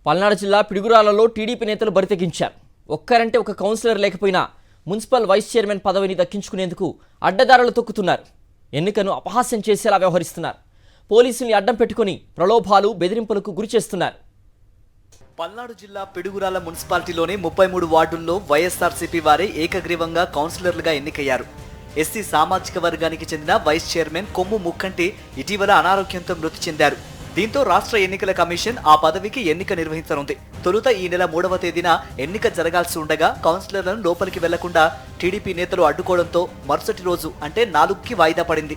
పల్నాడు జిల్లా పిడుగురాళ్లలో టీడీపీ నేతలు బరితెగించారు. ఒక్కరంటే ఒక కౌన్సిలర్ లేకపోయినా మున్సిపల్ వైస్ చైర్మన్ పదవిని దక్కించుకునేందుకు అడ్డదారులు తొక్కుతున్నారు. ఎన్నికను అపహాస్యం చేసేలా వ్యవహరిస్తున్నారు. పోలీసుల్ని అడ్డం పెట్టుకుని ప్రలోభాలు, బెదిరింపులకు గురి చేస్తున్నారు. పల్నాడు జిల్లా పిడుగురాళ్ల మున్సిపాలిటీలోని 33 వార్డుల్లో వైఎస్ఆర్సీపీ వారే ఏకగ్రీవంగా కౌన్సిలర్లుగా ఎన్నికయ్యారు. ఎస్సీ సామాజిక వర్గానికి చెందిన వైస్ చైర్మన్ కొమ్ము ముక్కంటి ఇటీవల అనారోగ్యంతో మృతి చెందారు. దీంతో రాష్ట్ర ఎన్నికల కమిషన్ ఆ పదవికి ఎన్నిక నిర్వహించనుంది. తొలుత ఈ నెల 3వ తేదీన ఎన్నిక జరగాల్సి ఉండగా కౌన్సిలర్లను లోపలికి వెళ్లకుండా టీడీపీ నేతలు అడ్డుకోవడంతో మరుసటి రోజు అంటే 4కి వాయిదా పడింది.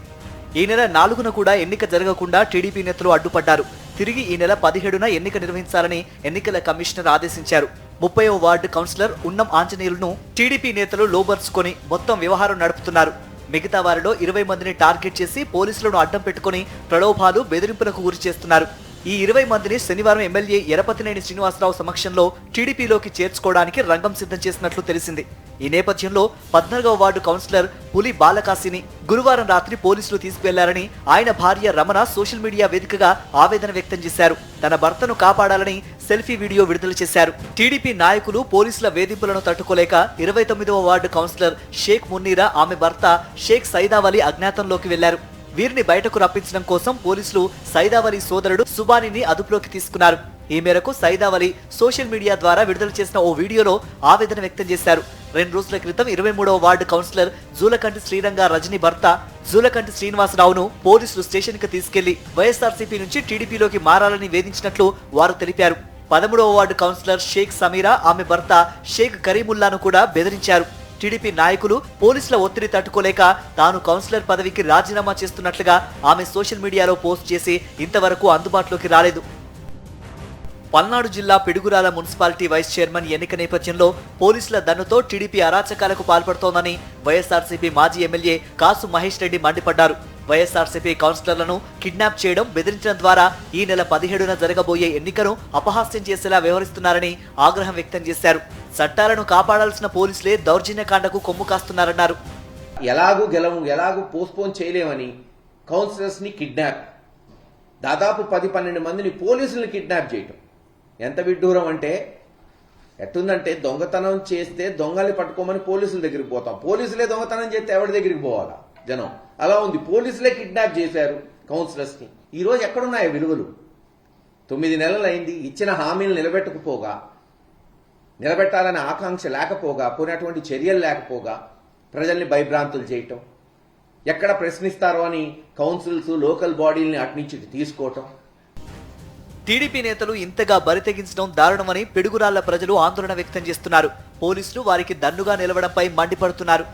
ఈ నెల 4న కూడా ఎన్నిక జరగకుండా టీడీపీ నేతలు అడ్డుపడ్డారు. తిరిగి ఈ నెల 17న ఎన్నిక నిర్వహించాలని ఎన్నికల కమిషనర్ ఆదేశించారు. 30వ వార్డు కౌన్సిలర్ ఉన్నం ఆంజనేయులను టీడీపీ నేతలు లోబర్చుకొని మొత్తం వ్యవహారం నడుపుతున్నారు. మిగతా వారిలో 20 మందిని టార్గెట్ చేసి పోలీసులను అడ్డం పెట్టుకుని ప్రలోభాలు, బెదిరింపులకు గురి చేస్తున్నారు. ఈ 20 మందిని శనివారం ఎమ్మెల్యే ఎరపతినేని శ్రీనివాసరావు సమక్షంలో టీడీపీలోకి చేర్చుకోవడానికి రంగం సిద్ధం చేసినట్లు తెలిసింది. ఈ నేపథ్యంలో 14వ వార్డు కౌన్సిలర్ పులి బాలకాశిని గురువారం రాత్రి పోలీసులు తీసుకువెళ్లారని ఆయన భార్య రమణ సోషల్ మీడియా వేదికగా ఆవేదన వ్యక్తం చేశారు. తన భర్తను కాపాడాలని సెల్ఫీ వీడియో విడుదల చేశారు. టీడీపీ నాయకులు పోలీసుల వేధింపులను తట్టుకోలేక 29వ వార్డు కౌన్సిలర్ షేక్ మున్నీరా, ఆమె భర్త షేక్ సైదావలి అజ్ఞాతంలోకి వెళ్లారు. వీరిని బయటకు రప్పించడం కోసం పోలీసులు సైదావలి సోదరుడు సుబానిని అదుపులోకి తీసుకున్నారు. ఈ మేరకు సైదావలి సోషల్ మీడియా ద్వారా విడుదల చేసిన ఓ వీడియోలో ఆవేదన వ్యక్తం చేశారు. 2 రోజుల క్రితం 23వ వార్డు కౌన్సిలర్ జూలకంటి శ్రీరంగ రజని భర్త జూలకంటి శ్రీనివాసరావును పోలీసులు స్టేషన్ కి తీసుకెళ్లి వైఎస్ఆర్సీపీ నుంచి టీడీపీలోకి మారాలని వేధించినట్లు వారు తెలిపారు. 13వ వార్డు కౌన్సిలర్ షేక్ సమీరా, ఆమె భర్త షేక్ కరీముల్లాను కూడా బెదిరించారు. టీడీపీ నాయకులు పోలీసుల ఒత్తిడి తట్టుకోలేక తాను కౌన్సిలర్ పదవికి రాజీనామా చేస్తున్నట్లుగా ఆమె సోషల్ మీడియాలో పోస్ట్ చేసి ఇంతవరకు అందుబాటులోకి రాలేదు. పల్నాడు జిల్లా పిడుగురాల మున్సిపాలిటీ వైస్ చైర్మన్ ఎన్నిక నేపథ్యంలో పోలీసుల దన్నుతో టీడీపీ అరాచకాలకు పాల్పడుతోందని వైఎస్ఆర్సీపీ మాజీ ఎమ్మెల్యే కాసు మహేష్ రెడ్డి మండిపడ్డారు. వైఎస్ఆర్సీపీ కౌన్సిలర్లను కిడ్నాప్ చేయడం, బెదిరించడం ద్వారా ఈ నెల 17న జరగబోయే ఎన్నికను అపహాస్యం చేసేలా వ్యవహరిస్తున్నారని ఆగ్రహం వ్యక్తం చేశారు. చట్టాలను కాపాడాల్సిన పోలీసులే దౌర్జన్యకాండకు కొమ్ము కాస్తున్నారన్నారు. ఎలాగూ పోస్ట్పోన్ చేయలేమని కౌన్సిలర్స్ ని కిడ్నాప్, దాదాపు 10-12 మందిని పోలీసులను కిడ్నాప్ చేయటం ఎంత విడ్డూరం అంటే, ఎట్టుందంటే దొంగతనం చేస్తే దొంగల్ని పట్టుకోమని పోలీసుల దగ్గరికి పోతాం, పోలీసులే దొంగతనం చేస్తే ఎవరి దగ్గరికి పోవాలా జనం, అలా ఉంది. పోలీసులే కిడ్నాప్ చేశారు కౌన్సిలర్స్ ని. ఈ రోజు ఎక్కడున్నాయి విలువలు? 9 నెలలు అయింది, ఇచ్చిన హామీలు నిలబెట్టాలనే ఆకాంక్ష లేకపోగా, పోయినటువంటి చర్యలు లేకపోగా ప్రజల్ని భయభ్రాంతులు చేయటం, ఎక్కడ ప్రశ్నిస్తారో అని కౌన్సిల్స్, లోకల్ బాడీల్ని అట్నుంచి తీసుకోవటం. టీడీపీ నేతలు ఇంతగా బరితెగించడం దారుణమని పిడుగురాళ్ల ప్రజలు ఆందోళన వ్యక్తం చేస్తున్నారు. పోలీసులు వారికి దన్నుగా నిలవడంపై మండిపడుతున్నారు.